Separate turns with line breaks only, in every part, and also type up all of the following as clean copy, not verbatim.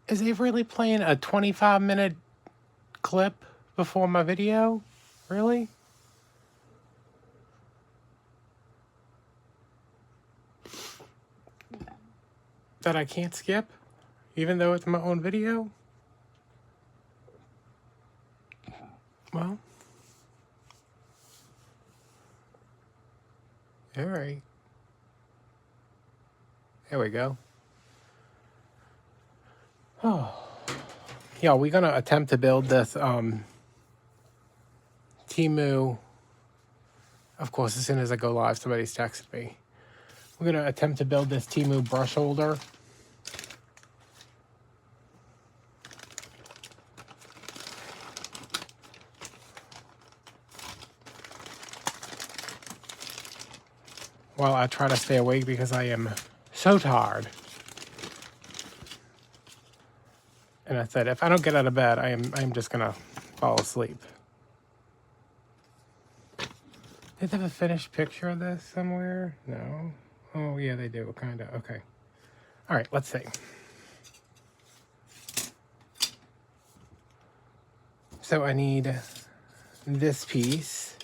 Is he really playing a 25-minute clip before my video? Really? That I can't skip? Even though it's my own video? Well, alright. There we go. Oh. Yeah, we're gonna attempt to build this Temu. Of course, as soon as I go live, somebody's texted me. We're gonna attempt to build this Temu brush holder. While I try to stay awake because I am so tired. And I said, if I don't get out of bed, I'm just gonna fall asleep. Did they have a finished picture of this somewhere? No. Oh yeah, they do, kinda. Okay. All right, let's see. So I need this piece.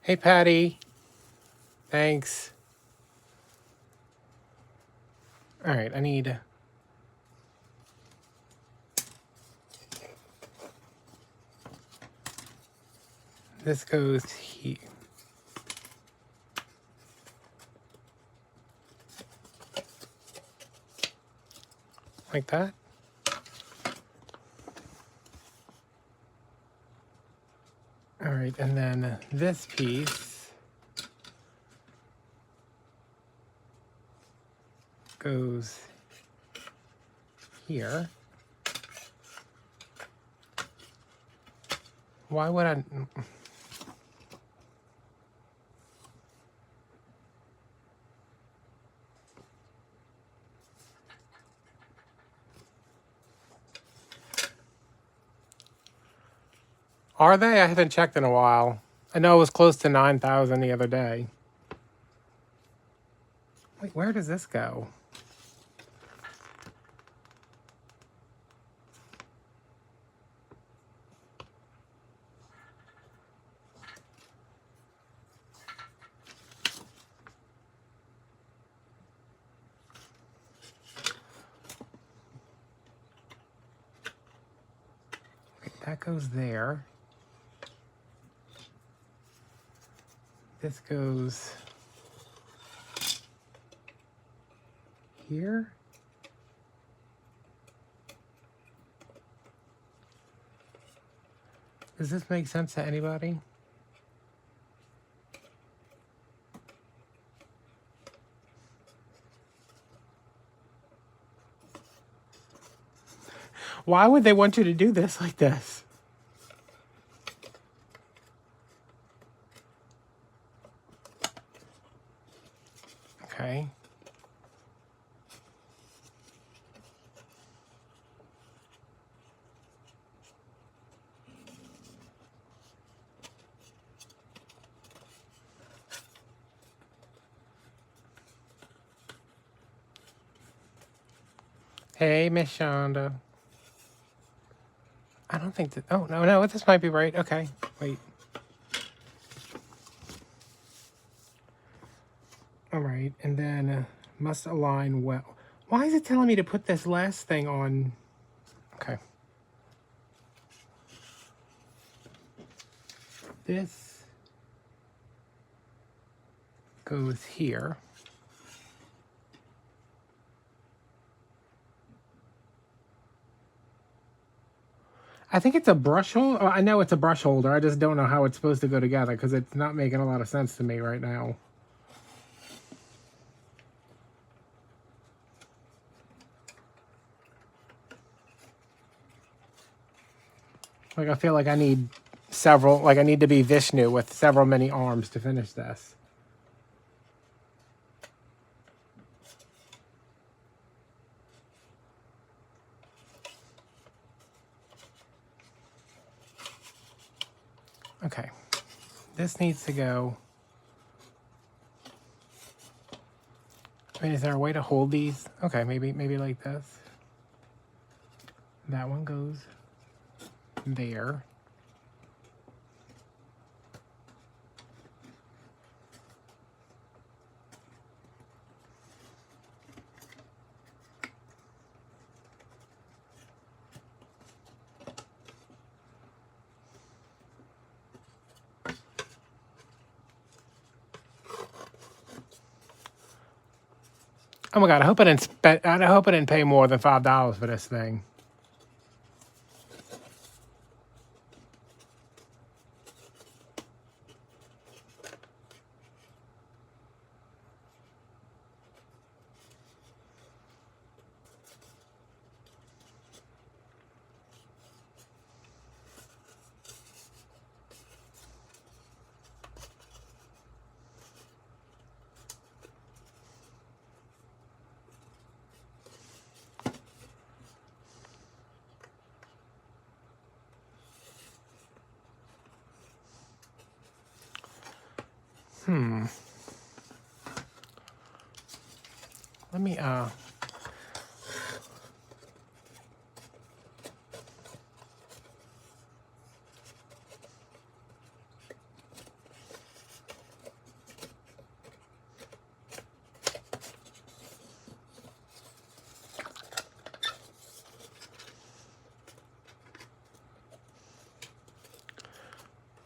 Hey, Patty. Thanks. All right, I need this goes here. Like that. All right, and then this piece goes here. Why would I? Are they? I haven't checked in a while. I know it was close to 9,000 the other day. Wait, where does this go? Wait, that goes there. This goes here. Does this make sense to anybody? Why would they want you to do this like this? Okay. Hey, Miss Shonda. I don't think that. Oh, no, this might be right. Okay, wait. All right, and then must align well. Why is it telling me to put this last thing on? Okay. This goes here. I think it's a brush holder. I know it's a brush holder. I just don't know how it's supposed to go together because it's not making a lot of sense to me right now. Like, I feel like I need several, like I need to be Vishnu with several many arms to finish this. Okay, this needs to go mean, is there a way to hold these? Okay, maybe like this. That one goes there. Oh my god! I hope I didn't pay more than $5 for this thing. Let me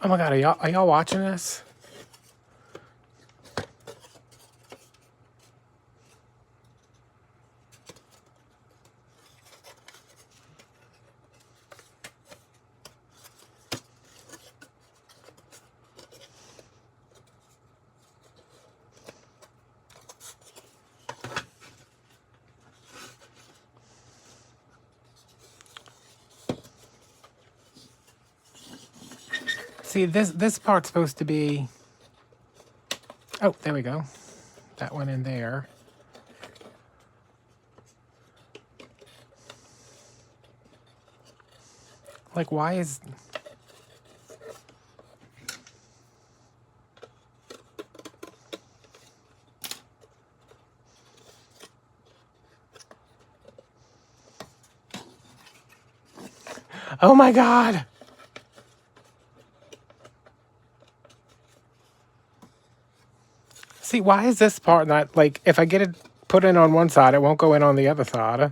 Oh my god, are y'all watching this? See, this part's supposed to be... Oh, there we go. That one in there. Like, why is... Oh my god! See, why is this part not, like, if I get it put in on one side, it won't go in on the other side.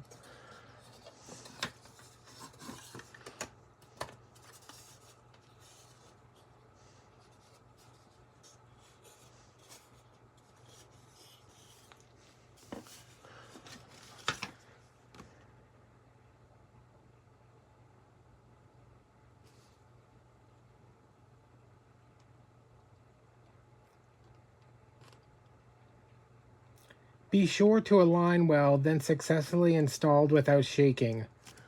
Be sure to align well, then successfully installed without shaking.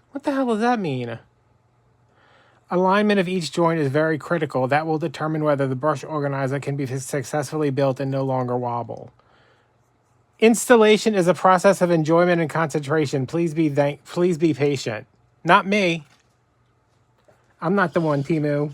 What the hell does that mean? Alignment of each joint is very critical. That will determine whether the brush organizer can be successfully built and no longer wobble. Installation is a process of enjoyment and concentration. Please be patient. Not me. I'm not the one, Timu.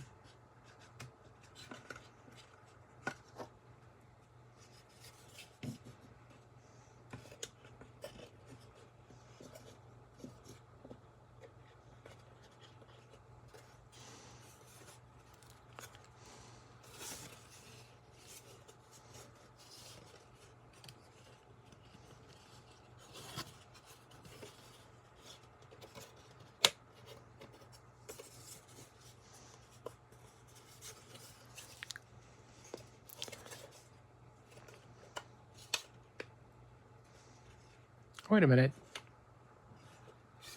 Wait a minute.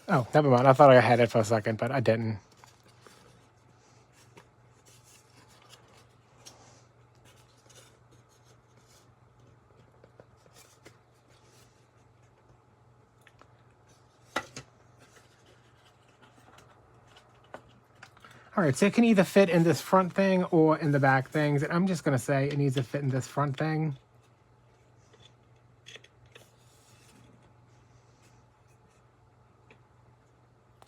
Oh, never mind. I thought I had it for a second, but I didn't. All right, so it can either fit in this front thing or in the back things. And I'm just going to say it needs to fit in this front thing.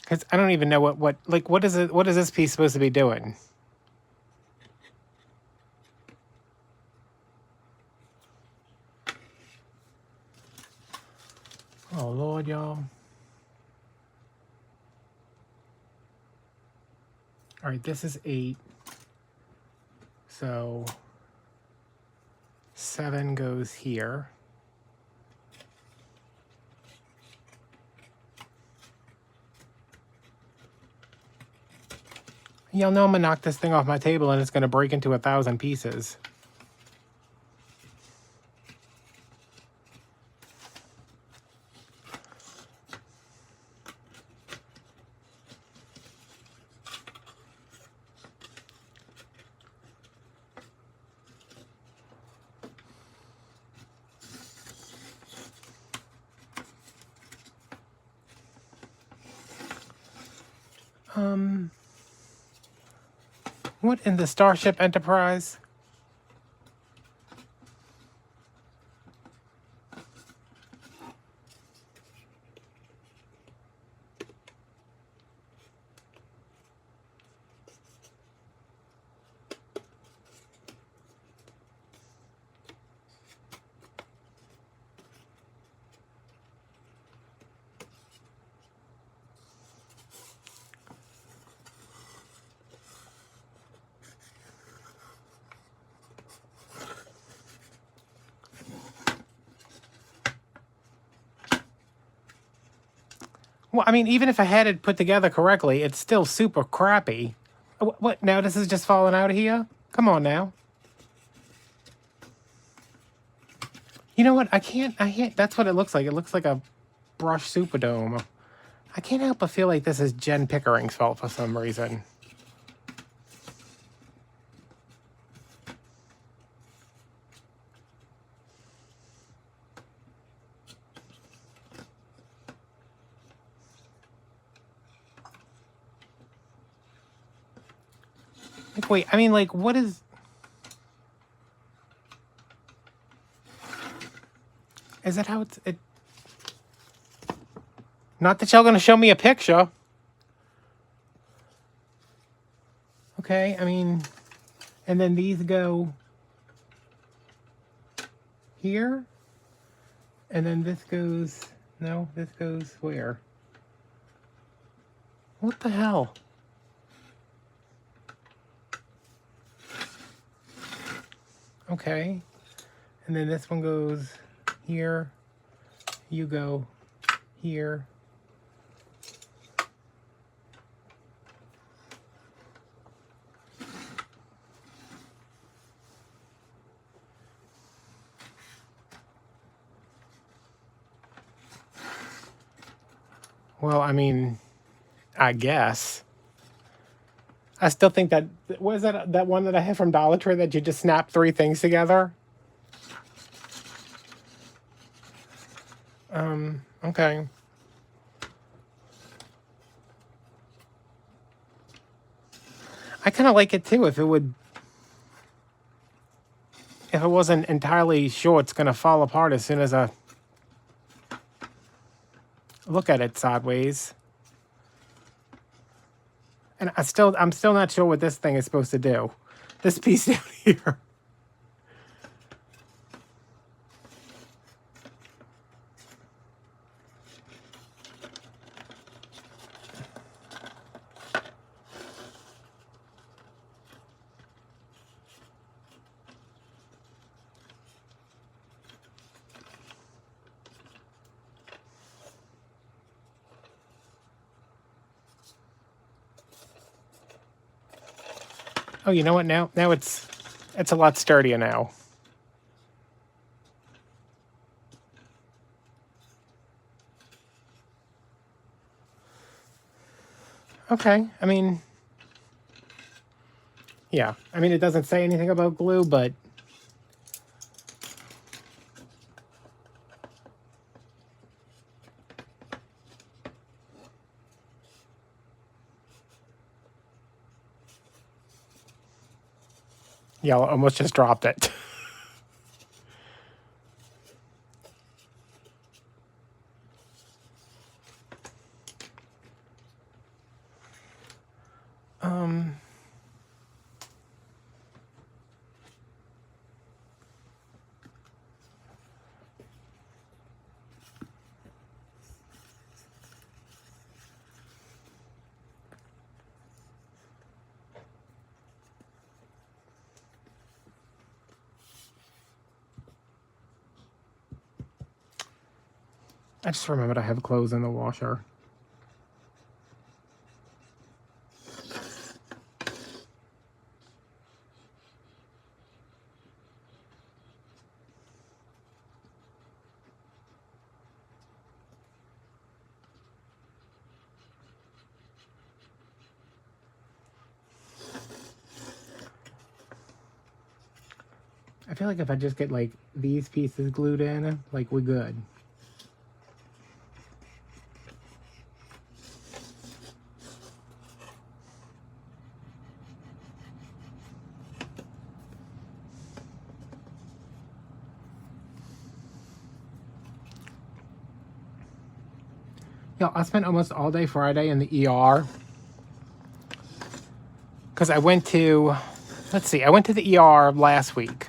Because I don't even know what is this piece supposed to be doing? board, y'all. All right, this is 8. So 7 goes here. Y'all know I'm gonna knock this thing off my table and it's gonna break into 1,000 pieces. What in the Starship Enterprise? Well, I mean, even if I had it put together correctly, it's still super crappy. What now? This is just falling out of here? Come on now. You know what? I can't. That's what it looks like. It looks like a brushed Superdome. I can't help but feel like this is Jen Pickering's fault for some reason. Like, wait, I mean, like, what is... Is that how it's... Not that y'all gonna show me a picture. Okay, I mean... And then these go... here? And then this goes... No, this goes where? What the hell? Okay. And then this one goes here. You go here. Well, I mean, I guess. I still think that... What is that one that I had from Dollar Tree that you just snap 3 things together? Okay. I kind of like it too if it would... If it wasn't entirely sure it's going to fall apart as soon as I look at it sideways. And I'm still not sure what this thing is supposed to do. This piece down here. Oh, you know what? Now it's a lot sturdier now. Okay, I mean, yeah. I mean, it doesn't say anything about glue, but yeah, I almost just dropped it. I just remembered I have clothes in the washer. I feel like if I just get like these pieces glued in, like we're good. Yo, I spent almost all day Friday in the ER because I went to, I went to the ER last week.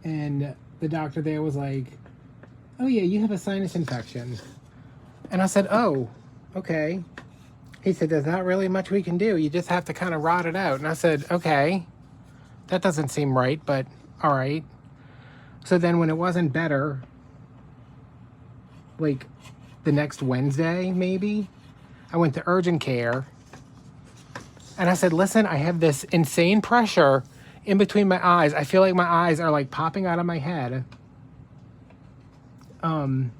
And the doctor there was like, oh yeah, you have a sinus infection. And I said, oh, okay. He said, there's not really much we can do. You just have to kind of rot it out. And I said, okay, that doesn't seem right, but all right. So then when it wasn't better, like the next Wednesday, maybe, I went to urgent care. And I said, listen, I have this insane pressure in between my eyes. I feel like my eyes are like popping out of my head. And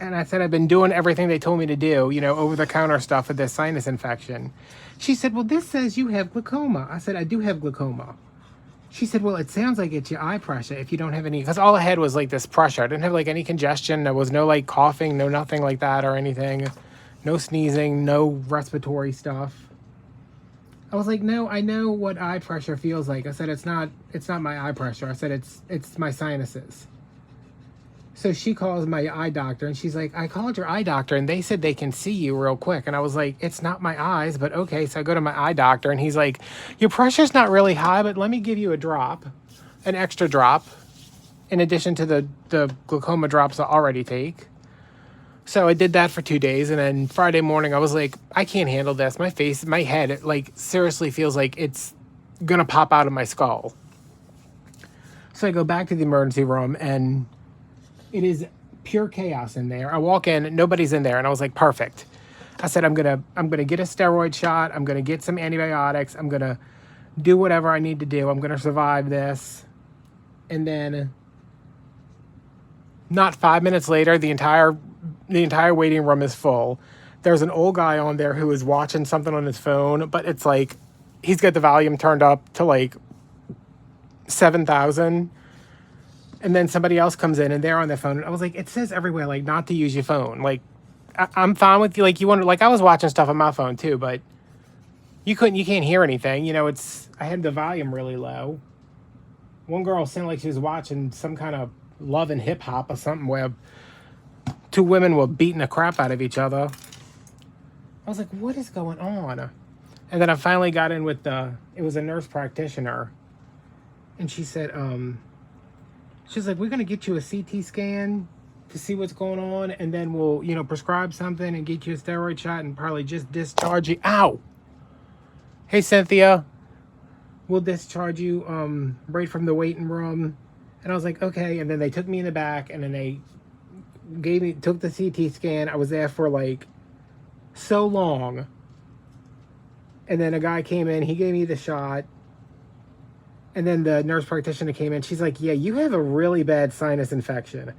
I said, I've been doing everything they told me to do, you know, over-the-counter stuff with this sinus infection. She said, well, this says you have glaucoma. I said, I do have glaucoma. She said, well, it sounds like it's your eye pressure if you don't have any, because all I had was like this pressure. I didn't have like any congestion. There was no like coughing, no nothing like that or anything. No sneezing, no respiratory stuff. I was like, no, I know what eye pressure feels like. I said, it's not my eye pressure. I said, it's my sinuses. So she calls my eye doctor and she's like, I called your eye doctor and they said they can see you real quick. And I was like, it's not my eyes, but okay. So I go to my eye doctor and he's like, your pressure's not really high, but let me give you a drop, an extra drop, in addition to the glaucoma drops I already take. So I did that for 2 days, and then Friday morning I was like, I can't handle this. My face, my head, it like seriously feels like it's gonna pop out of my skull. So I go back to the emergency room, and it is pure chaos in there. I walk in, nobody's in there, and I was like, perfect. I said, I'm gonna get a steroid shot. I'm gonna get some antibiotics. I'm gonna do whatever I need to do. I'm gonna survive this. And then, not 5 minutes later, the entire waiting room is full. There's an old guy on there who is watching something on his phone, but it's like he's got the volume turned up to like 7,000. And then somebody else comes in and they're on their phone. And I was like, it says everywhere, like, not to use your phone. Like, I'm fine with you. Like, you wonder, like, I was watching stuff on my phone too, but you can't hear anything. You know, I had the volume really low. One girl sounded like she was watching some kind of Love and Hip Hop or something where two women were beating the crap out of each other. I was like, what is going on? And then I finally got in with it was a nurse practitioner. And she said, she's like, we're going to get you a CT scan to see what's going on. And then we'll, you know, prescribe something and get you a steroid shot and probably just discharge you. Ow! Hey, Cynthia. We'll discharge you right from the waiting room. And I was like, okay. And then they took me in the back and then they took the CT scan. I was there for like so long. And then a guy came in, he gave me the shot. And then the nurse practitioner came in. She's like, yeah, you have a really bad sinus infection.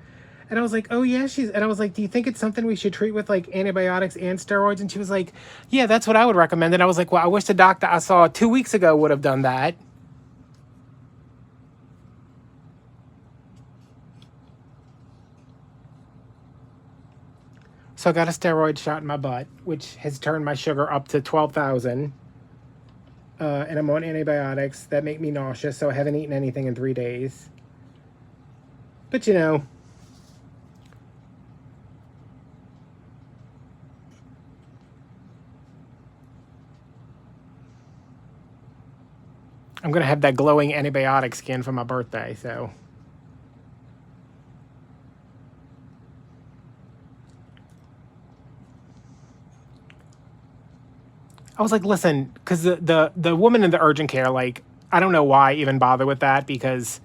And I was like, oh yeah, and I was like, do you think it's something we should treat with like antibiotics and steroids? And she was like, yeah, that's what I would recommend. And I was like, well, I wish the doctor I saw 2 weeks ago would have done that. So I got a steroid shot in my butt, which has turned my sugar up to 12,000. And I'm on antibiotics that make me nauseous, so I haven't eaten anything in 3 days. But you know, I'm going to have that glowing antibiotic skin for my birthday, so. I was like, listen, because the woman in the urgent care, like, I don't know why I even bother with that, because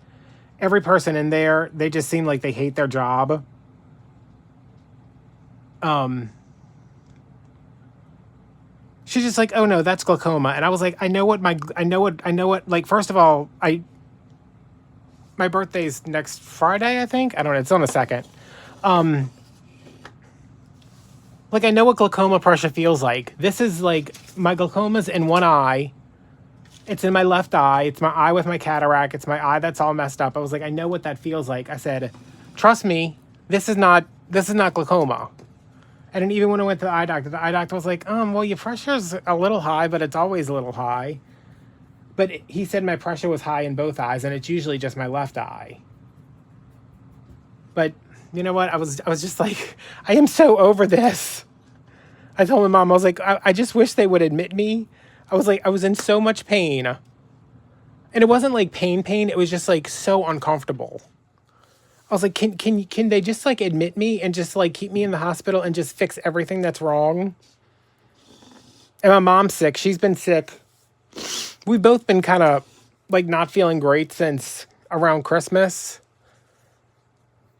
every person in there, they just seem like they hate their job. She's just like, oh no, that's glaucoma. And I was like, I know what, like, first of all, my birthday's next Friday, I think. I don't know. It's on the 2nd. Like, I know what glaucoma pressure feels like. This is like, my glaucoma's in one eye. It's in my left eye. It's my eye with my cataract. It's my eye that's all messed up. I was like, I know what that feels like. I said, trust me, this is not glaucoma. And then even when I went to the eye doctor was like, well, your pressure's a little high, but it's always a little high. But he said my pressure was high in both eyes, and it's usually just my left eye. But you know what? I was just like, I am so over this. I told my mom, I was like, I just wish they would admit me. I was like, I was in so much pain. And it wasn't like pain. It was just like so uncomfortable. I was like, can they just like admit me and just like keep me in the hospital and just fix everything that's wrong? And my mom's sick. She's been sick. We've both been kind of like not feeling great since around Christmas.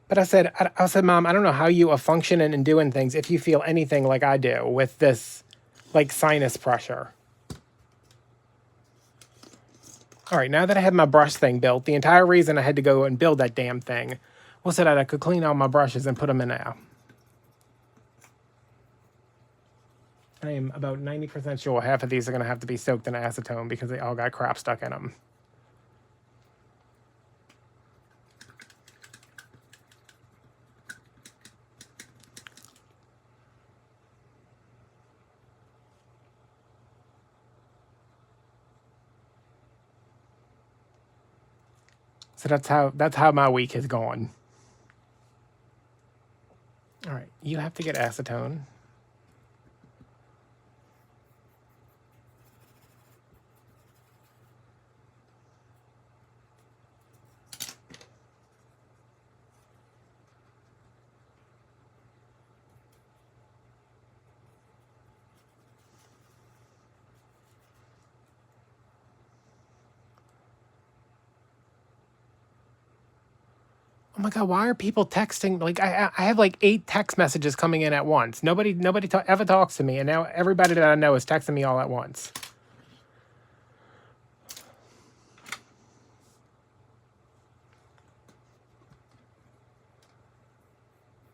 But I said, Mom, I don't know how you are functioning and doing things if you feel anything like I do with this like sinus pressure. All right, now that I have my brush thing built, the entire reason I had to go and build that damn thing was so that I could clean all my brushes and put them in there. I am about 90% sure half of these are going to have to be soaked in acetone because they all got crap stuck in them. So that's how my week has gone. All right, you have to get acetone. Oh my God, why are people texting? Like, I have like 8 text messages coming in at once. Nobody ever talks to me, and now everybody that I know is texting me all at once.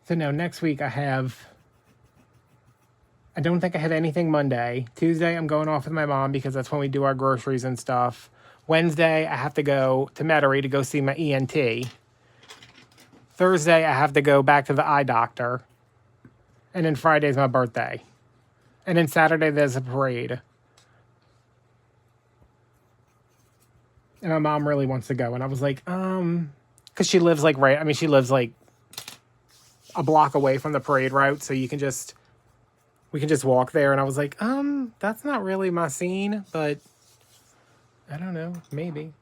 So now next week I don't think I have anything Monday. Tuesday I'm going off with my mom because that's when we do our groceries and stuff. Wednesday I have to go to Metairie to go see my ENT. Thursday, I have to go back to the eye doctor. And then Friday's my birthday. And then Saturday, there's a parade. And my mom really wants to go. And I was like, because she lives like she lives like a block away from the parade route. So we can just walk there. And I was like, that's not really my scene, but I don't know, maybe.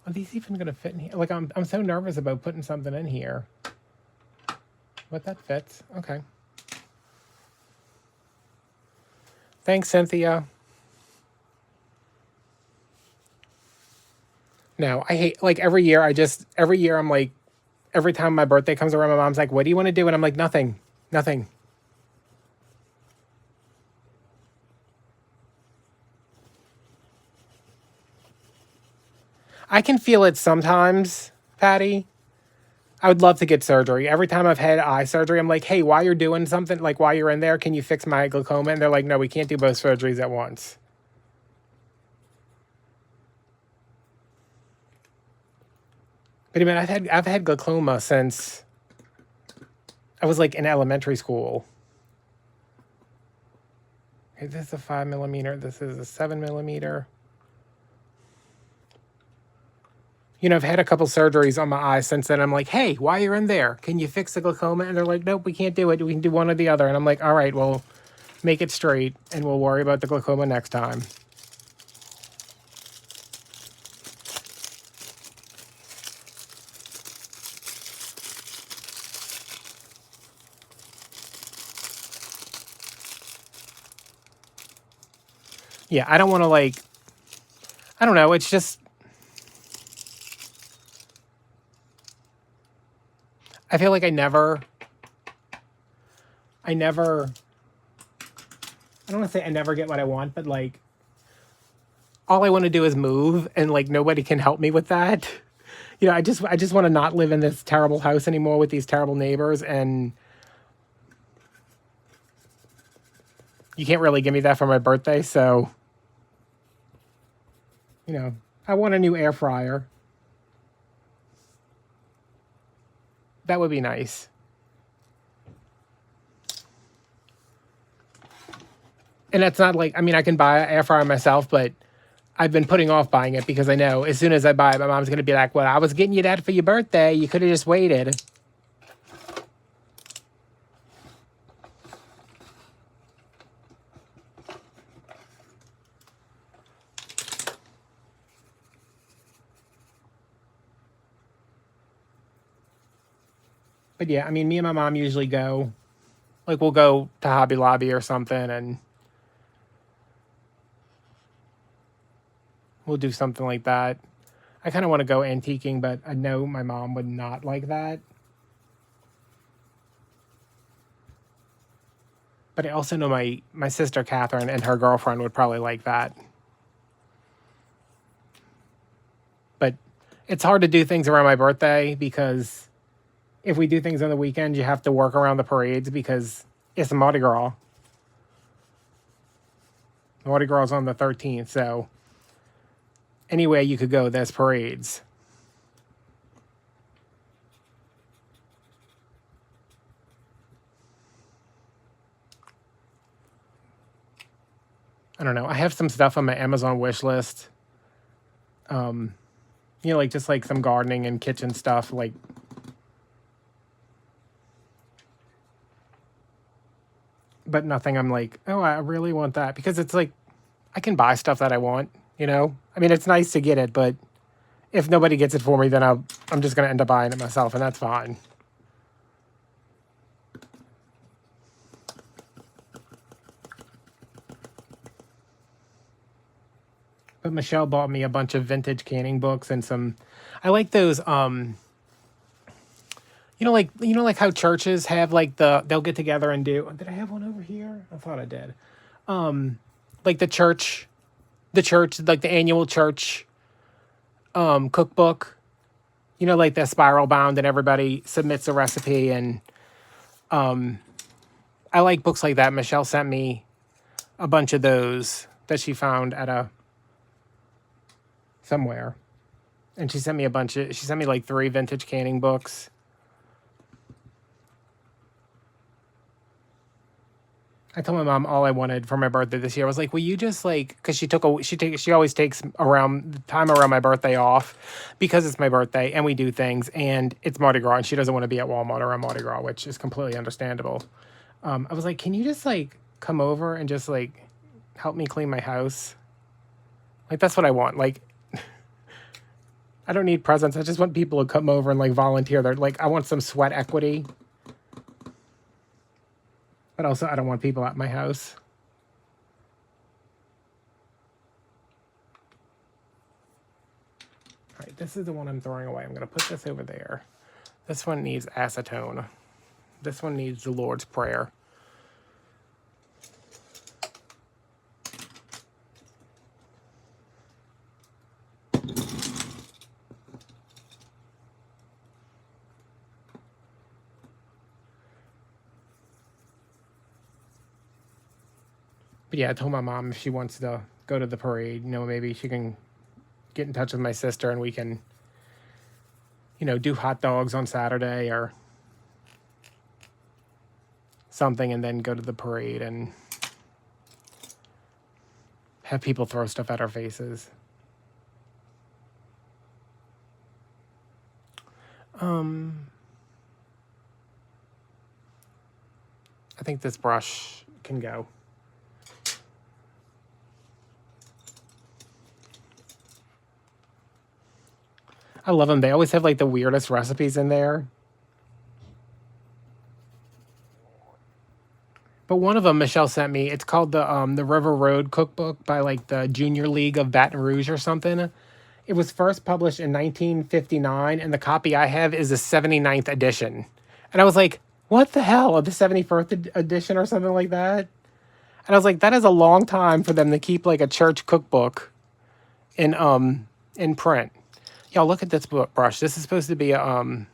Are these even gonna fit in here? Like, I'm so nervous about putting something in here. But that fits. Okay. Thanks, Cynthia. No, I hate, like, every year I'm like, every time my birthday comes around, my mom's like, what do you want to do? And I'm like, nothing. I can feel it sometimes, Patty. I would love to get surgery. Every time I've had eye surgery, I'm like, hey, while you're doing something, like while you're in there, can you fix my glaucoma? And they're like, no, we can't do both surgeries at once. But I mean, I've had glaucoma since I was like in elementary school. Okay, this is a 5mm. This is a 7mm. You know, I've had a couple surgeries on my eyes since then. I'm like, hey, while you're in there, can you fix the glaucoma? And they're like, nope, we can't do it. We can do one or the other. And I'm like, all right, well, make it straight, and we'll worry about the glaucoma next time. Yeah, I don't want to, like, I don't know, it's just, I feel like I don't want to say I never get what I want, but, like, all I want to do is move, and, like, nobody can help me with that. You know, I just want to not live in this terrible house anymore with these terrible neighbors, and you can't really give me that for my birthday, so, you know, I want a new air fryer. That would be nice. And that's not like, I mean, I can buy an air fryer myself, but I've been putting off buying it because I know as soon as I buy it, my mom's going to be like, well, I was getting you that for your birthday. You could have just waited. But yeah, I mean, me and my mom usually go, like, we'll go to Hobby Lobby or something, and we'll do something like that. I kind of want to go antiquing, but I know my mom would not like that. But I also know my sister Catherine and her girlfriend would probably like that. But it's hard to do things around my birthday because if we do things on the weekend, you have to work around the parades because it's a Mardi Gras. Mardi Gras is on the 13th, so anywhere you could go, there's parades. I don't know. I have some stuff on my Amazon wish list. You know, like just like some gardening and kitchen stuff, like, but nothing I'm like, oh, I really want that, because it's like I can buy stuff that I want, you know? I mean, it's nice to get it, but if nobody gets it for me, then I'm just going to end up buying it myself, and that's fine. But Michelle bought me a bunch of vintage canning books and some, I like those, you know, like how churches have like they'll get together and do, did I have one over here? I thought I did. Like the church, like the annual church, cookbook, you know, like the spiral bound, and everybody submits a recipe. And, I like books like that. Michelle sent me a bunch of those that she found at somewhere. And she sent me like 3 vintage canning books. I told my mom all I wanted for my birthday this year was like, will you just like, because she always takes around the time around my birthday off because it's my birthday and we do things and it's Mardi Gras and she doesn't want to be at Walmart around Mardi Gras, which is completely understandable. I was like, can you just like come over and just like help me clean my house? Like, that's what I want. Like, I don't need presents. I just want people to come over and like volunteer. They're like, I want some sweat equity. But also, I don't want people at my house. All right, this is the one I'm throwing away. I'm going to put this over there. This one needs acetone. This one needs the Lord's Prayer. But yeah, I told my mom if she wants to go to the parade, you know, maybe she can get in touch with my sister and we can, you know, do hot dogs on Saturday or something and then go to the parade and have people throw stuff at our faces. I think this brush can go. I love them. They always have like the weirdest recipes in there. But one of them Michelle sent me, it's called the River Road Cookbook by like the Junior League of Baton Rouge or something. It was first published in 1959, and the copy I have is the 79th edition. And I was like, what the hell? The 71st edition or something like that? And I was like, that is a long time for them to keep like a church cookbook in print. Y'all, look at this brush. This is supposed to be a can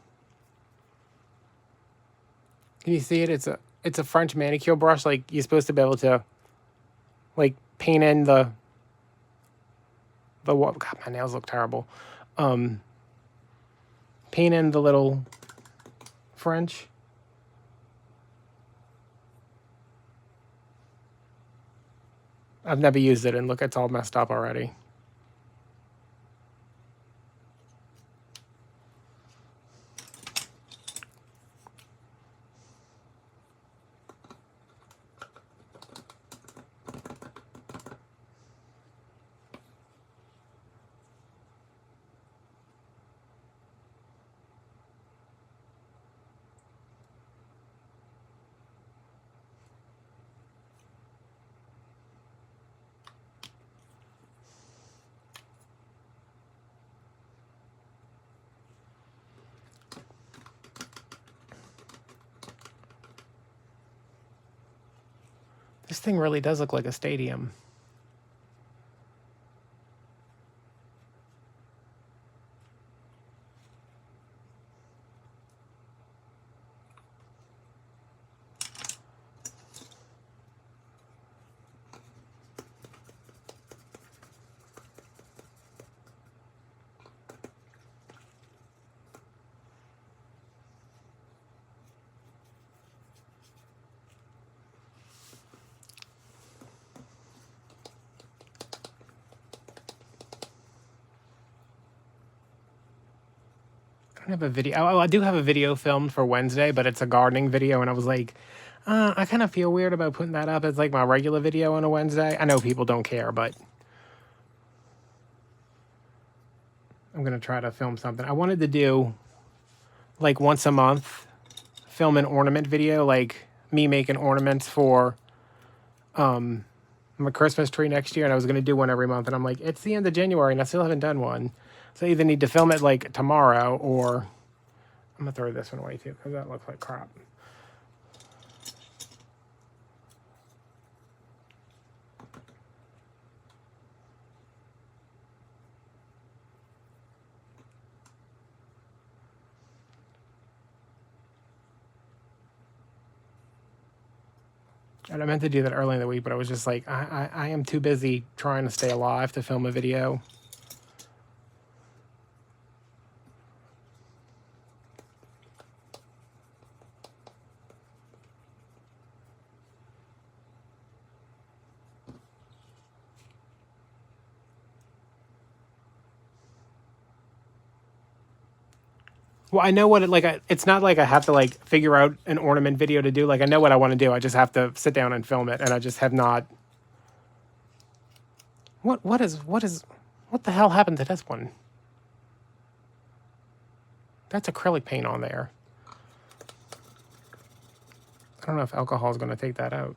you see it? It's a French manicure brush. Like, you're supposed to be able to like paint in the what? God, my nails look terrible. Paint in the little French. I've never used it, and look, it's all messed up already. This thing really does look like a stadium. I don't have a video. Oh, I do have a video filmed for Wednesday, but it's a gardening video, and I was like, I kind of feel weird about putting that up as like my regular video on a Wednesday. I know people don't care, but I'm going to try to film something. I wanted to do like once a month, film an ornament video, like me making ornaments for my Christmas tree next year. And I was going to do one every month. And I'm like, it's the end of January and I still haven't done one. So I either need to film it like tomorrow, or I'm going to throw this one away too, because that looks like crap. And I meant to do that early in the week, but I was just like, I am too busy trying to stay alive to film a video. Well, I know what it, like, it's not like I have to like figure out an ornament video to do. Like, I know what I want to do. I just have to sit down and film it, and I just have not. What the hell happened to this one? That's acrylic paint on there. I don't know if alcohol is going to take that out.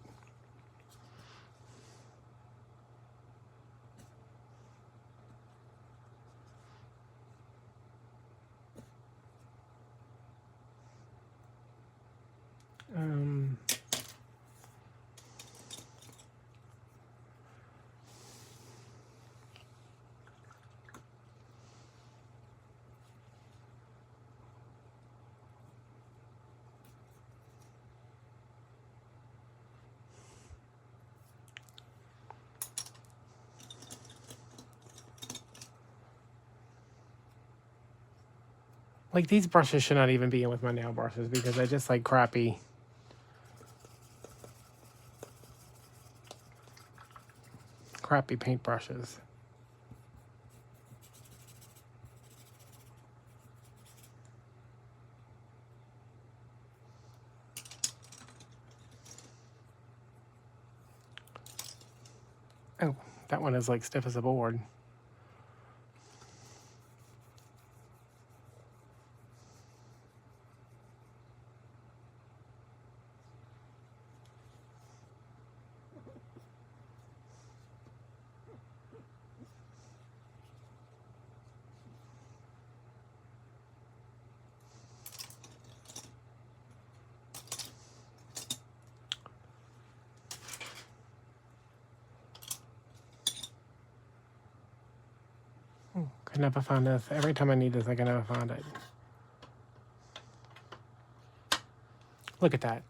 Like, these brushes should not even be in with my nail brushes because I just like crappy paint brushes. Oh, that one is like stiff as a board. I never found this. Every time I need this, I can never find it. Look at that.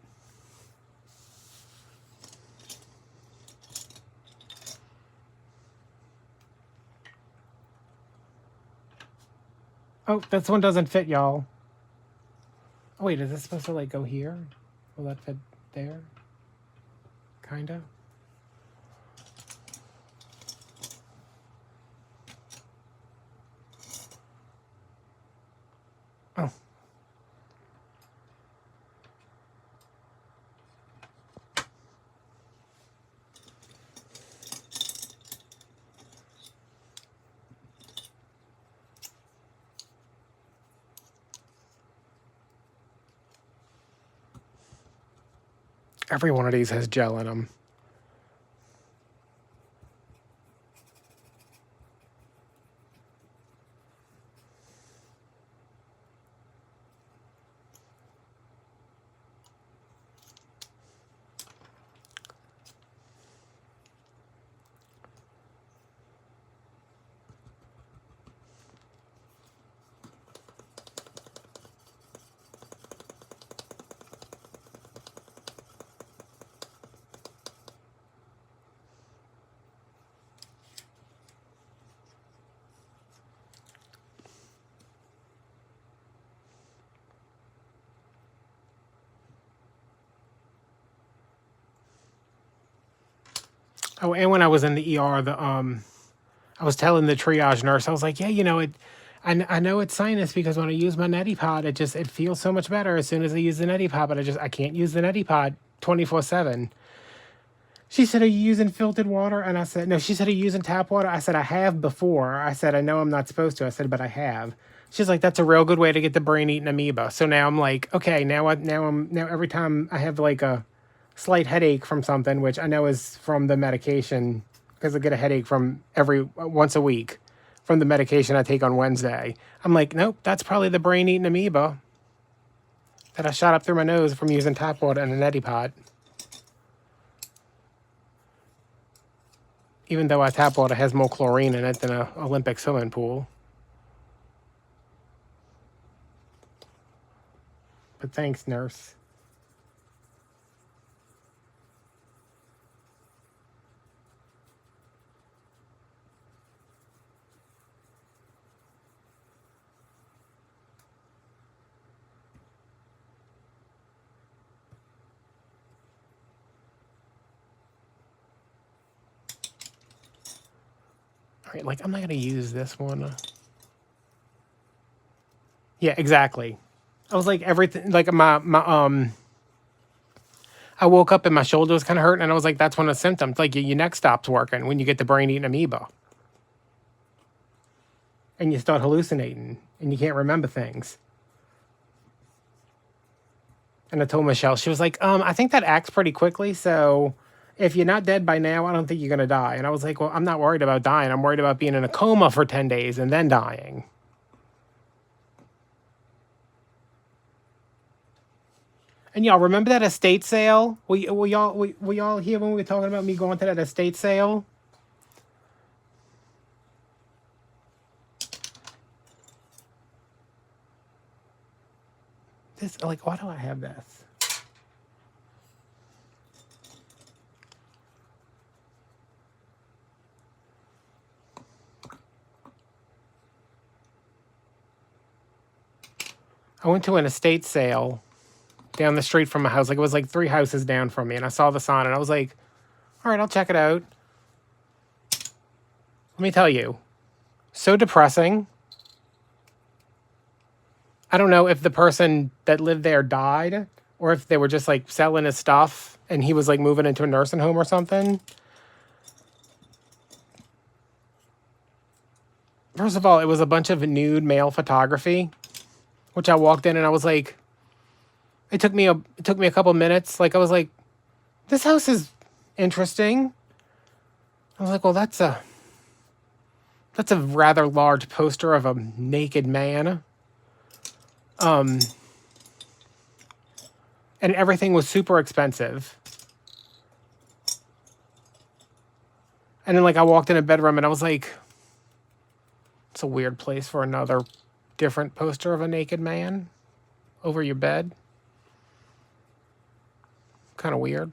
Oh, this one doesn't fit, y'all. Oh, wait, is this supposed to, like, go here? Will that fit there? Kinda. Oh. Every one of these has gel in them. Oh, and when I was in the ER, I was telling the triage nurse, I was like, yeah, you know, I know it's sinus because when I use my neti pod, it feels so much better as soon as I use the neti pod, but I can't use the neti pod 24/7. She said, are you using filtered water? And I said, no. She said, are you using tap water? I said, I have before. I said, I know I'm not supposed to. I said, but I have. She's like, that's a real good way to get the brain-eating amoeba. So now I'm like, okay, now every time I have like a slight headache from something, which I know is from the medication, because I get a headache from once a week from the medication I take on Wednesday. I'm like, nope, that's probably the brain-eating amoeba that I shot up through my nose from using tap water and a neti pot. Even though our tap water has more chlorine in it than an Olympic swimming pool. But thanks, nurse. All right, like, I'm not going to use this one. Yeah, exactly. I was like, everything, like I woke up and my shoulder was kind of hurting, and I was like, that's one of the symptoms. Like, your neck stops working when you get the brain-eating amoeba. And you start hallucinating, and you can't remember things. And I told Michelle, she was like, I think that acts pretty quickly, so if you're not dead by now, I don't think you're going to die. And I was like, well, I'm not worried about dying. I'm worried about being in a coma for 10 days and then dying. And y'all remember that estate sale? Were y'all here when we were talking about me going to that estate sale? This, like, why do I have this? I went to an estate sale down the street from my house. Like, it was like 3 houses down from me, and I saw the sign, and I was like, all right, I'll check it out. Let me tell you, so depressing. I don't know if the person that lived there died or if they were just like selling his stuff and he was like moving into a nursing home or something. First of all, it was a bunch of nude male photography, which I walked in and I was like, it took me a couple minutes. Like, I was like, this house is interesting. I was like, well, that's a rather large poster of a naked man. And everything was super expensive. And then, like, I walked in a bedroom and I was like, It's a weird place for another different poster of a naked man over your bed. Kind of weird.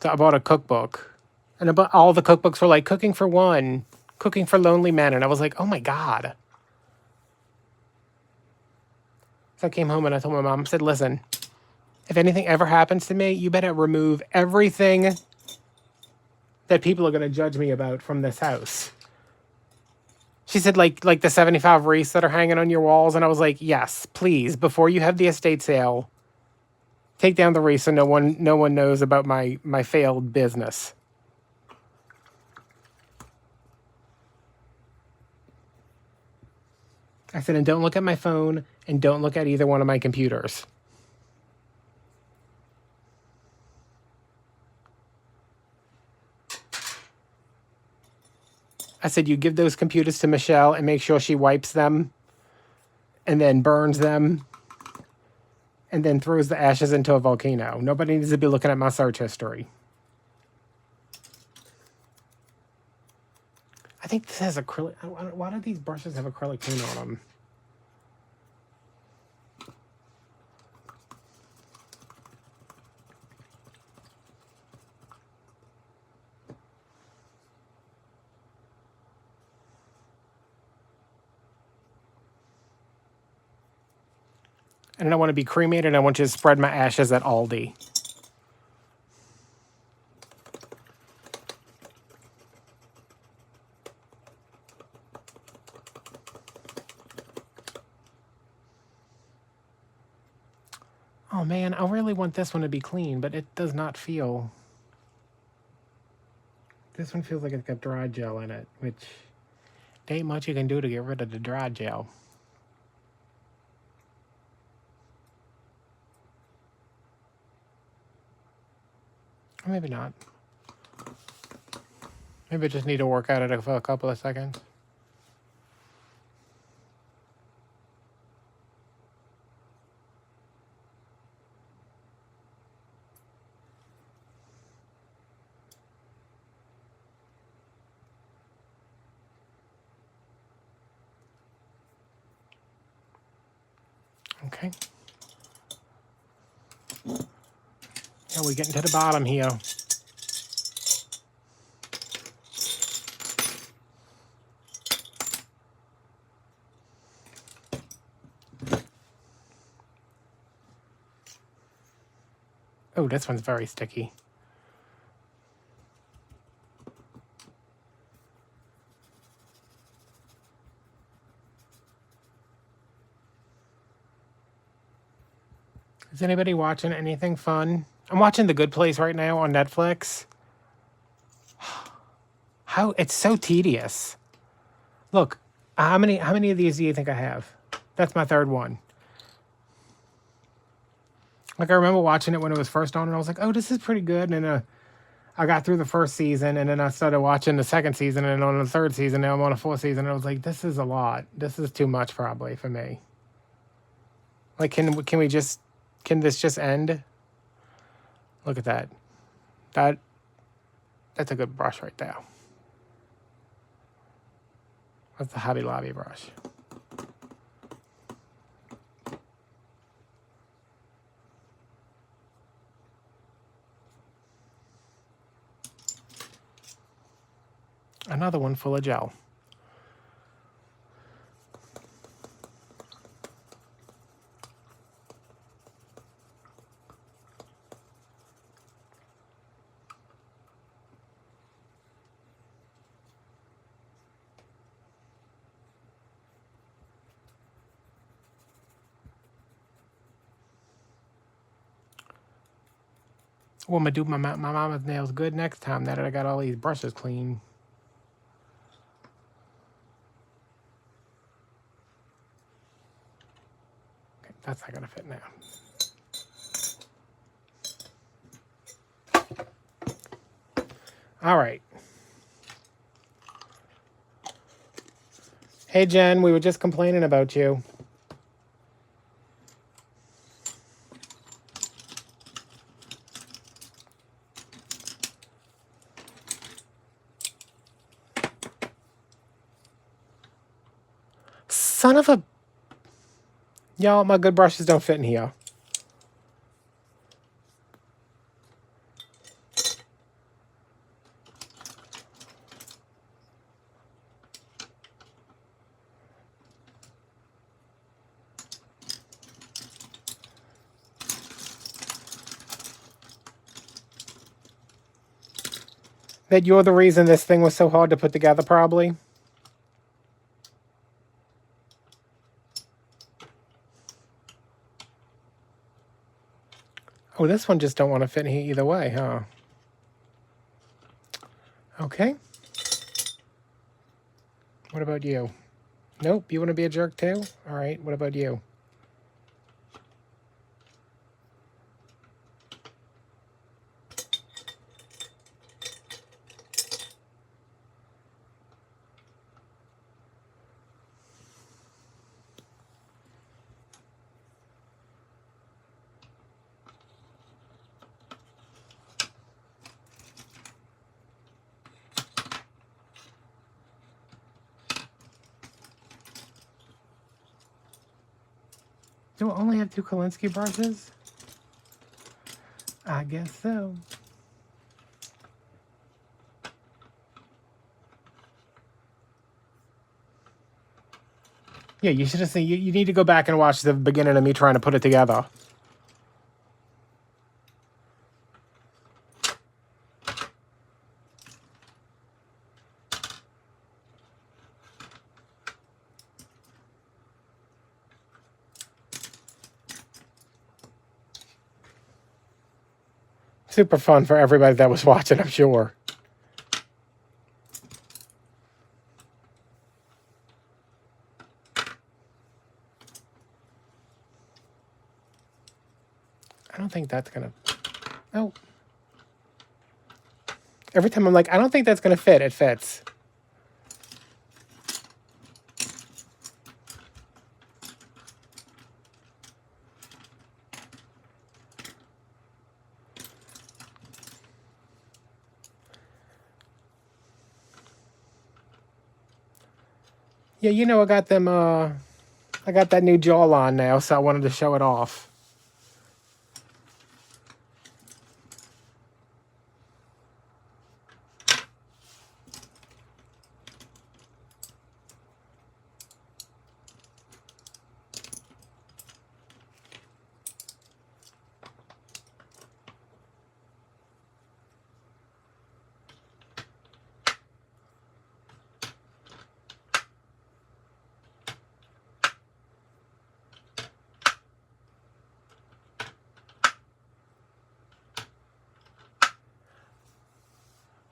So I bought a cookbook. And all the cookbooks were like, cooking for one, cooking for lonely men. And I was like, oh my God. So I came home and I told my mom, I said, listen, if anything ever happens to me, you better remove everything that people are going to judge me about from this house. She said, like the 75 wreaths that are hanging on your walls. And I was like, yes, please, before you have the estate sale, take down the wreaths so no one knows about my failed business. I said, and don't look at my phone and don't look at either one of my computers. I said, you give those computers to Michelle and make sure she wipes them and then burns them and then throws the ashes into a volcano. Nobody needs to be looking at my search history. I think this has acrylic. Why do these brushes have acrylic paint on them? And I want to be cremated. I want you to spread my ashes at Aldi. Oh man, I really want this one to be clean, but it does not feel... This one feels like it's got dry gel in it, which there ain't much you can do to get rid of the dry gel. Or maybe not. Maybe I just need to work at it for a couple of seconds. Okay. Yeah, we're getting to the bottom here. Oh, this one's very sticky. Is anybody watching anything fun? I'm watching The Good Place right now on Netflix. It's so tedious. Look, how many of these do you think I have? That's my third one. Like, I remember watching it when it was first on, and I was like, oh, this is pretty good. And then I got through the first season, and then I started watching the second season, and on the third season, now I'm on the fourth season, and I was like, this is a lot. This is too much, probably, for me. Like, can this just end? Look at that. That's a good brush right there. That's the Hobby Lobby brush. Another one full of gel. Well, I'm gonna do my mama's nails good next time now that I got all these brushes clean. Okay, that's not gonna fit now. All right. Hey, Jen, we were just complaining about you. son of a... Y'all, my good brushes don't fit in here. That you're the reason this thing was so hard to put together, probably. Oh, this one just don't want to fit in here either way, huh? Okay. What about you? Nope, you want to be a jerk too? All right, what about you? Do I only have 2 Kolinsky brushes? I guess so. Yeah, you should have seen. You need to go back and watch the beginning of me trying to put it together. Super fun for everybody that was watching, I'm sure. I don't think that's gonna... Oh. Every time I'm like, I don't think that's gonna fit, it fits. Yeah, you know, I got them, I got that new jawline now, so I wanted to show it off.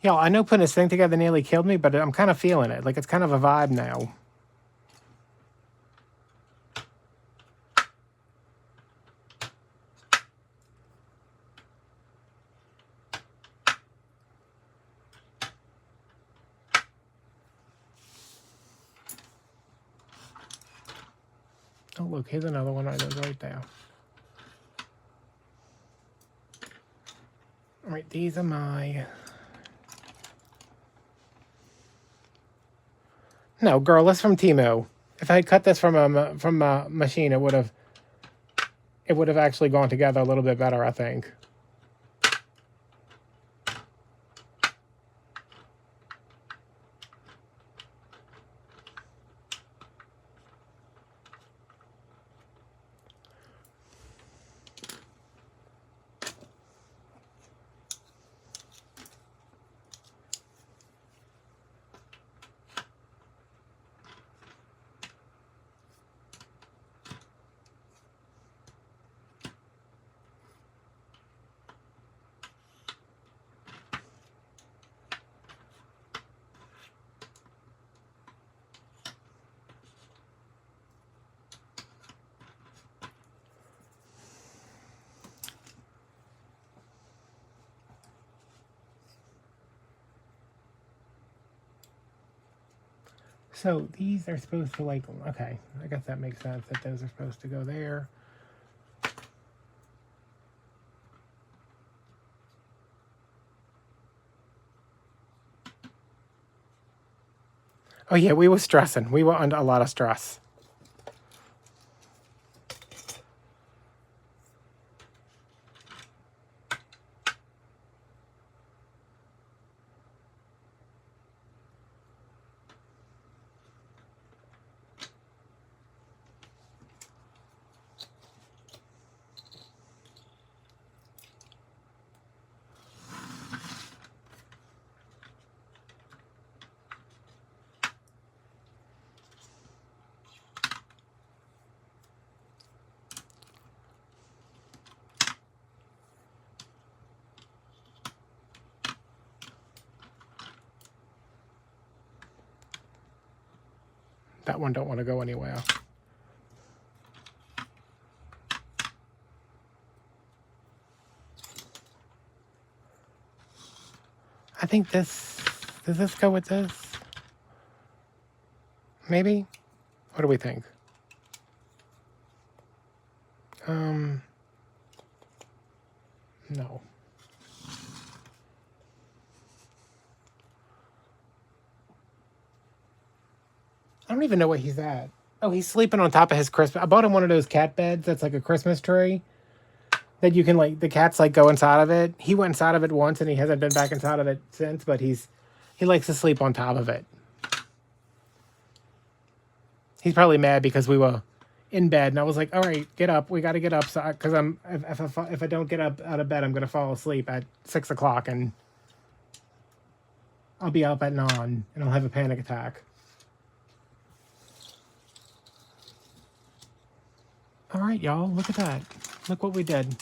Yeah, I know putting this thing together nearly killed me, but I'm kind of feeling it. Like, it's kind of a vibe now. Oh, look, here's another one right there. All right, these are my... No, girl, it's from Temu. If I had cut this from a machine, it would have actually gone together a little bit better, I think. So these are supposed to, like, okay, I guess that makes sense that those are supposed to go there. Oh yeah, we were stressing. We were under a lot of stress. That one don't want to go anywhere. I think this... Does this go with this? Maybe? What do we think? No. I don't even know where he's at. Oh, he's sleeping on top of his Christmas... I bought him one of those cat beds that's like a Christmas tree. That you can, like, the cats, like, go inside of it. He went inside of it once, and he hasn't been back inside of it since, but he likes to sleep on top of it. He's probably mad because we were in bed, and I was like, all right, get up. We got to get up, because if I don't get up out of bed, I'm going to fall asleep at 6 o'clock, and I'll be up at 9, and I'll have a panic attack. All right, y'all, look at that. Look what we did.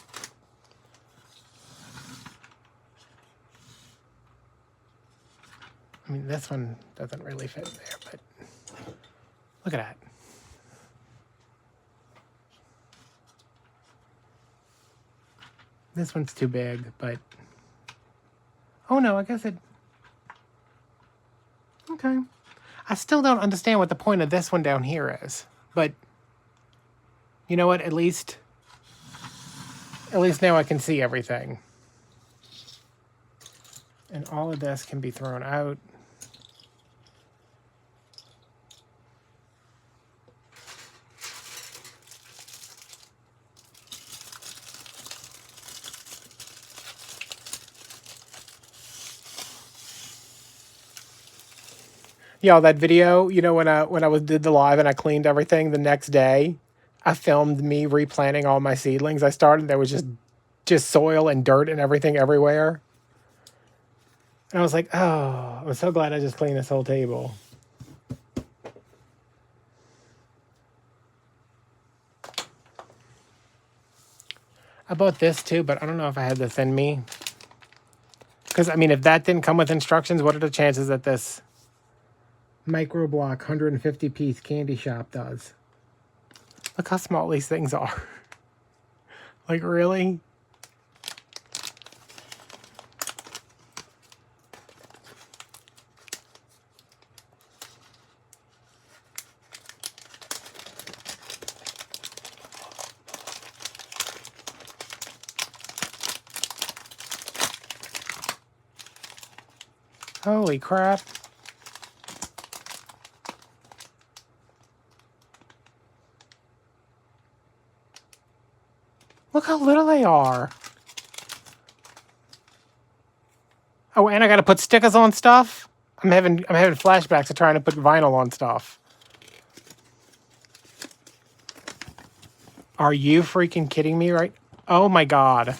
I mean, this one doesn't really fit in there, but look at that. This one's too big, but... Oh, no, I guess it... Okay. I still don't understand what the point of this one down here is, but... You know what? At least now I can see everything. And all of this can be thrown out. Yo, that video, you know, when I did the live and I cleaned everything the next day, I filmed me replanting all my seedlings. I started, there was just soil and dirt and everything everywhere. And I was like, oh, I'm so glad I just cleaned this whole table. I bought this too, but I don't know if I had this in me. Because, I mean, if that didn't come with instructions, what are the chances that this microblock 150 piece candy shop does? Look how small these things are. Like, really? Holy crap. Look how little they are. Oh, and I gotta put stickers on stuff? I'm having flashbacks of trying to put vinyl on stuff. Are you freaking kidding me, right? Oh my god.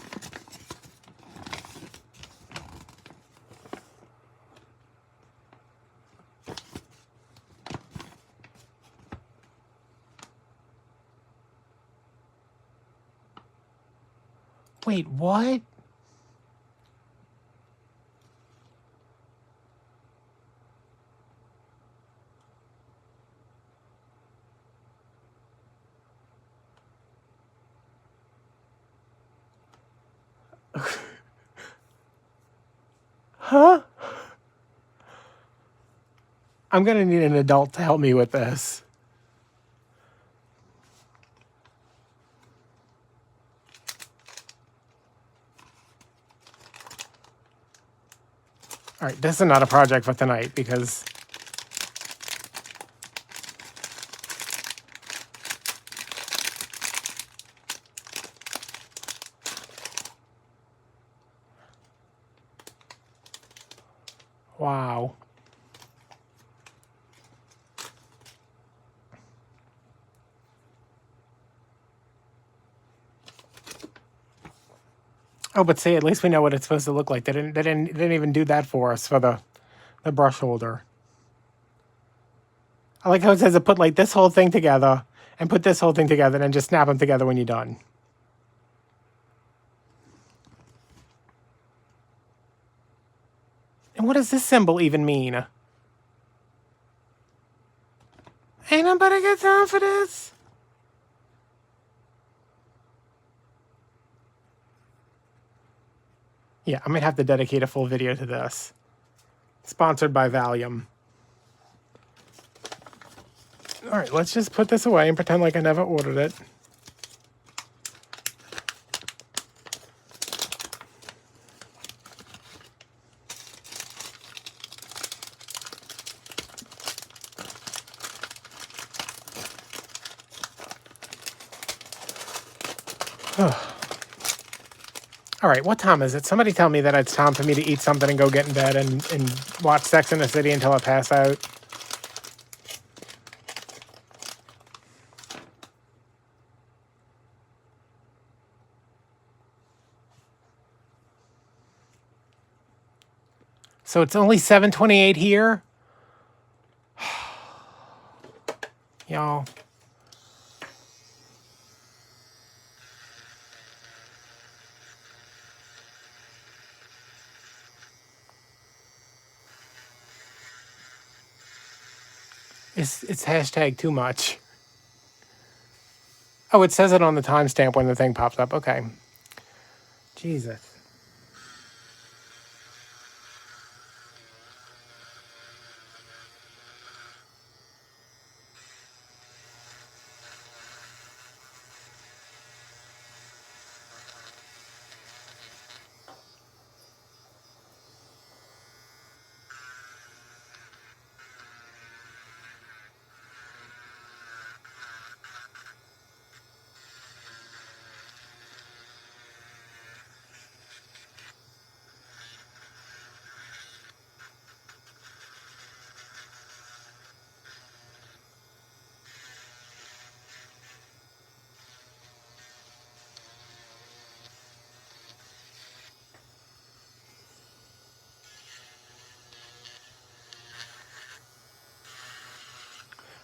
Wait, what? Huh? I'm gonna need an adult to help me with this. All right, this is not a project for tonight because... Wow. Oh, but see, at least we know what it's supposed to look like. They didn't even do that for us for the brush holder. I like how it says to put like this whole thing together and put this whole thing together and then just snap them together when you're done. And what does this symbol even mean? Ain't nobody got time for this. Yeah, I might have to dedicate a full video to this. Sponsored by Valium. All right, let's just put this away and pretend like I never ordered it. All right, what time is it? Somebody tell me that it's time for me to eat something and go get in bed and watch Sex and the City until I pass out. So it's only 7:28 here. Y'all. It's hashtag too much. Oh, it says it on the timestamp when the thing pops up. Okay. Jesus.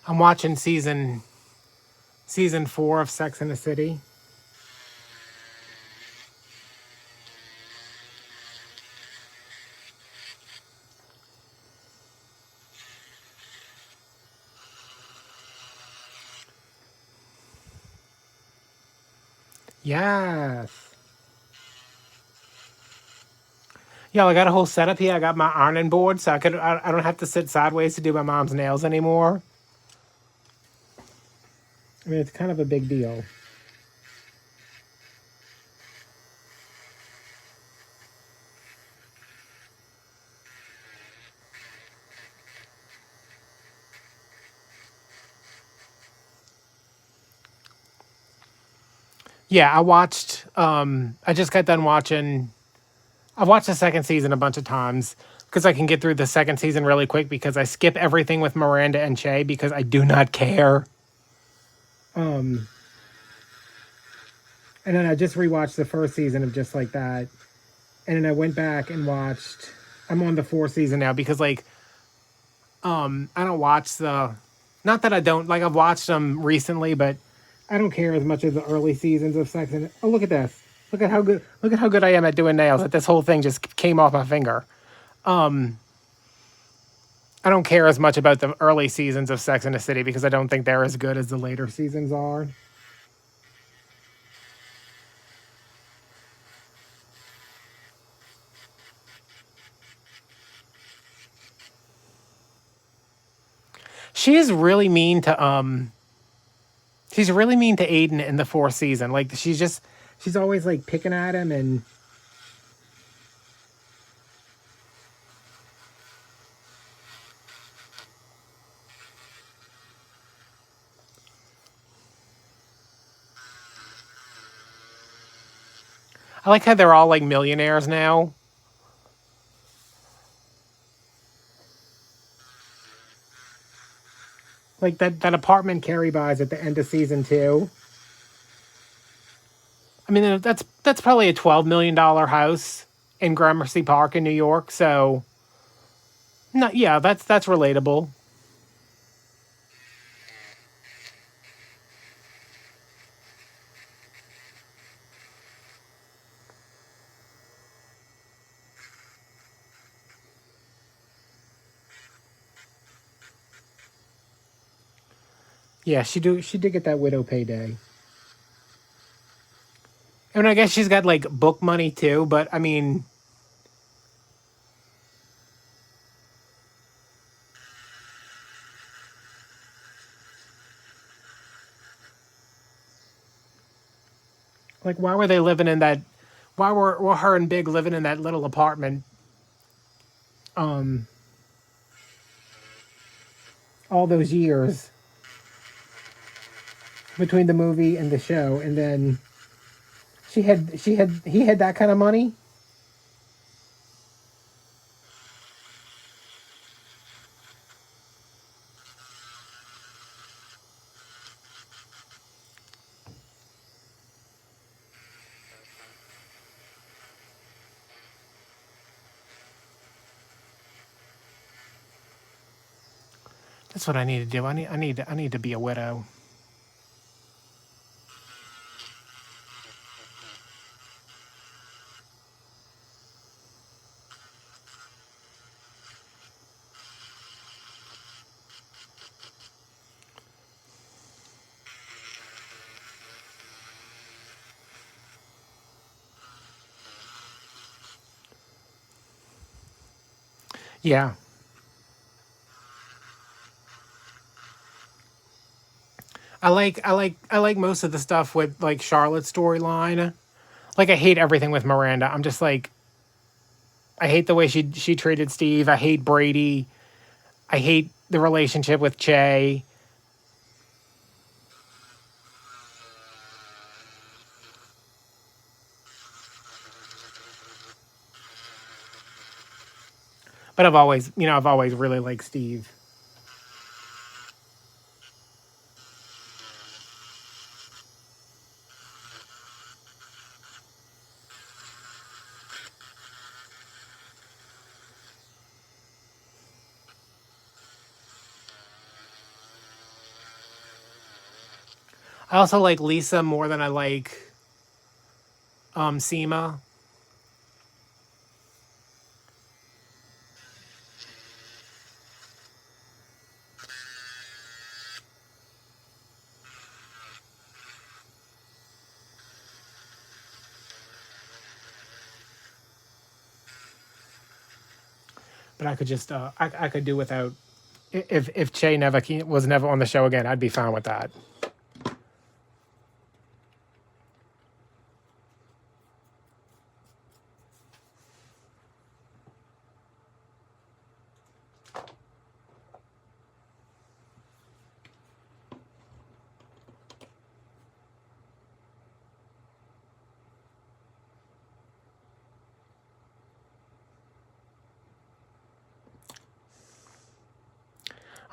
I'm watching season 4 of Sex and the City. Yes. Yeah, I got a whole setup here. I got my ironing board, so I don't have to sit sideways to do my mom's nails anymore. I mean, it's kind of a big deal. Yeah, I just got done watching. I've watched the second season a bunch of times because I can get through the second season really quick because I skip everything with Miranda and Che because I do not care. And then I just rewatched the first season of Just Like That. And then I went back and watched. I'm on the fourth season now because I don't watch not that I don't, like I've watched them recently, but I don't care as much as the early seasons of Sex and. Oh, look at this. Look at how good I am at doing nails. That this whole thing just came off my finger. I don't care as much about the early seasons of Sex and the City because I don't think they're as good as the later seasons are. She is really mean to she's really mean to Aiden in the fourth season. Like she's always like picking at him and I like how they're all like millionaires now. Like that apartment Carrie buys at the end of season 2. I mean, that's probably a $12 million house in Gramercy Park in New York. So, no, yeah, that's relatable. Yeah, she did get that widow payday. And I guess she's got like book money too, but I mean, like why were they living in that, why were her and Big living in that little apartment um all those years between the movie and the show, and then he had that kind of money? That's what I need to do. I need to be a widow. Yeah. I like most of the stuff with like Charlotte's storyline. Like I hate everything with Miranda. I'm just like, I hate the way she treated Steve. I hate Brady. I hate the relationship with Che. But I've always really liked Steve. I also like Lisa more than I like Seema. But I could just I could do without, if Che was never on the show again, I'd be fine with that.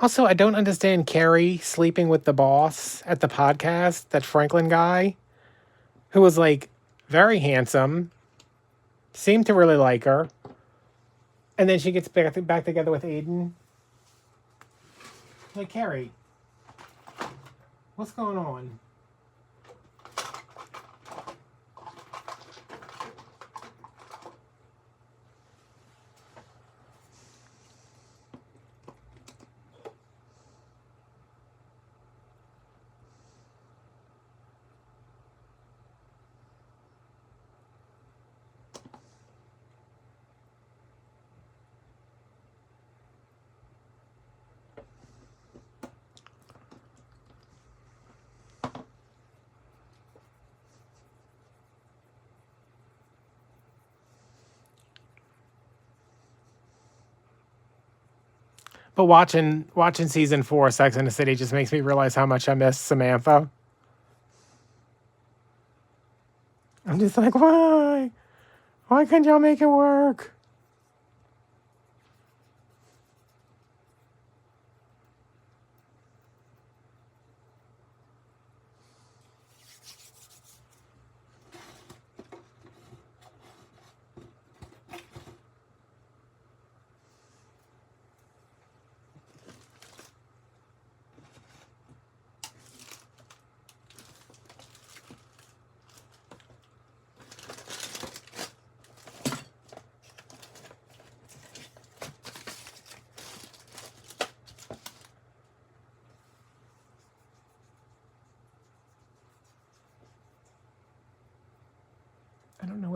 Also, I don't understand Carrie sleeping with the boss at the podcast, that Franklin guy, who was like very handsome, seemed to really like her, and then she gets back together with Aiden. Like, Carrie, what's going on? But watching season 4 of Sex and the City just makes me realize how much I miss Samantha. I'm just like, why? Why couldn't y'all make it work?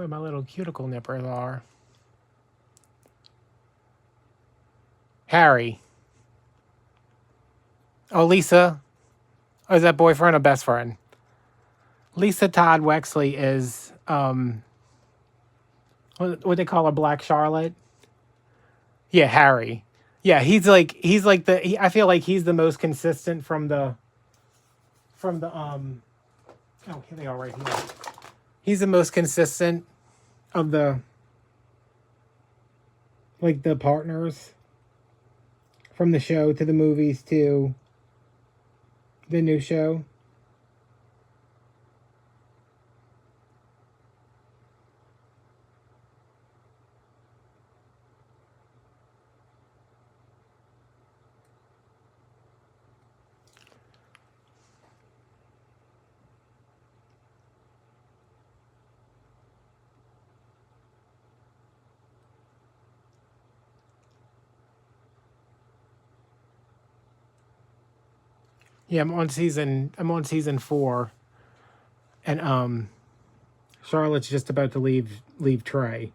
where my little cuticle nippers are. Harry. Oh, Lisa. Oh, is that boyfriend or best friend? Lisa Todd Wexley is what they call a Black Charlotte. Yeah, Harry. Yeah, I feel like he's the most consistent from the oh, here they are right here. He's the most consistent of the partners from the show to the movies to the new show. Yeah, I'm on season 4, and Charlotte's just about to leave Trey.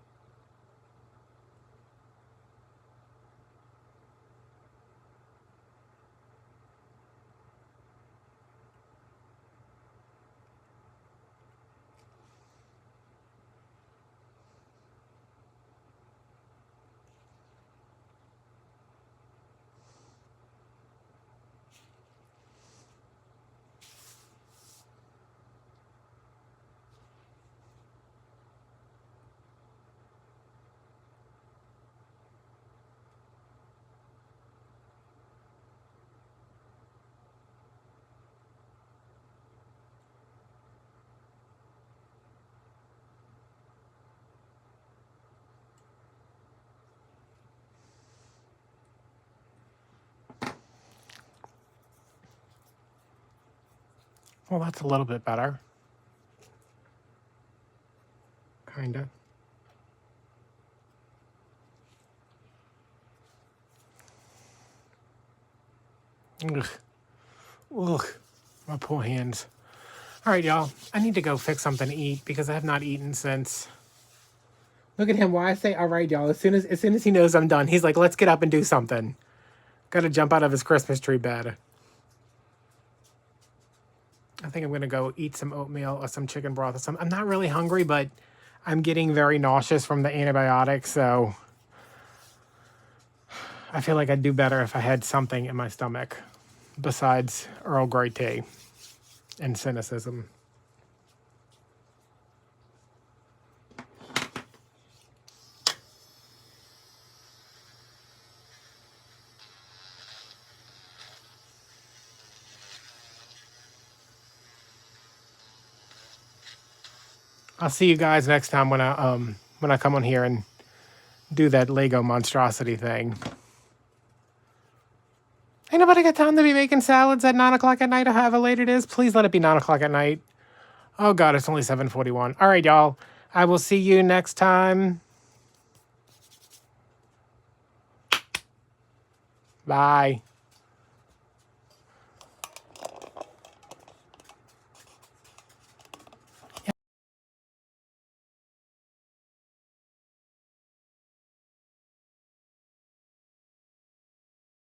Well, that's a little bit better. Kinda. Ugh. Ugh. My poor hands. All right, y'all. I need to go fix something to eat because I have not eaten since. Look at him. Why I say all right, y'all. As soon as he knows I'm done, he's like, let's get up and do something. Got to jump out of his Christmas tree bed. I think I'm going to go eat some oatmeal or some chicken broth or something. I'm not really hungry, but I'm getting very nauseous from the antibiotics, so I feel like I'd do better if I had something in my stomach besides Earl Grey tea and cynicism. I'll see you guys next time when I come on here and do that Lego monstrosity thing. Ain't nobody got time to be making salads at 9 o'clock at night or however late it is. Please let it be 9 o'clock at night. Oh God, it's only 7:41. All right, y'all. I will see you next time. Bye.